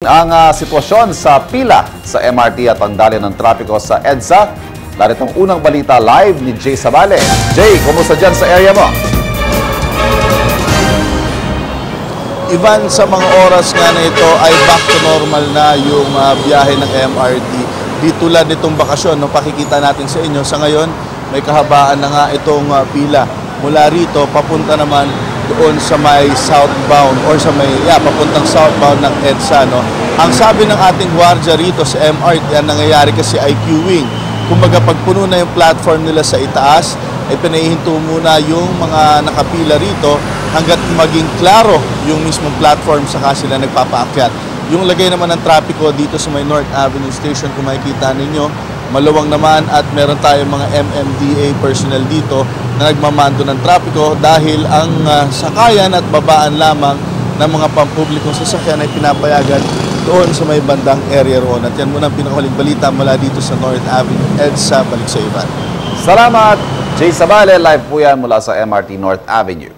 Ang sitwasyon sa pila sa MRT at ang dali ng trapiko sa EDSA. Naritong unang balita live ni Jay Sabale. Jay, kumusta dyan sa area mo? Ivan, sa mga oras nga na ito ay back to normal na yung biyahe ng MRT. Di tulad nitong bakasyon, no, pakikita natin sa inyo. Sa ngayon, may kahabaan na nga itong pila. Mula rito, papunta naman doon sa may southbound or sa may, papuntang southbound ng EDSA. No? Ang sabi ng ating gwardiya rito sa MRT, ang nangyayari kasi ay queuing. Kumbaga pag puno na yung platform nila sa itaas, ay pinahihinto muna yung mga nakapila rito hanggat maging klaro yung mismong platform saka sila nagpapaakyat. Yung lagay naman ng trapiko dito sa may North Avenue Station, kung makikita ninyo, maluwang naman at meron tayong mga MMDA personnel dito na nagmamando ng trapiko dahil ang sakayan at babaan lamang ng mga pampublikong sasakyan ay pinapayagan doon sa may bandang area roon. At yan muna ang pinakahuling balita mula dito sa North Avenue EDSA. Balik sa Ivan. Salamat, Jay Sabale. Live po yan mula sa MRT North Avenue.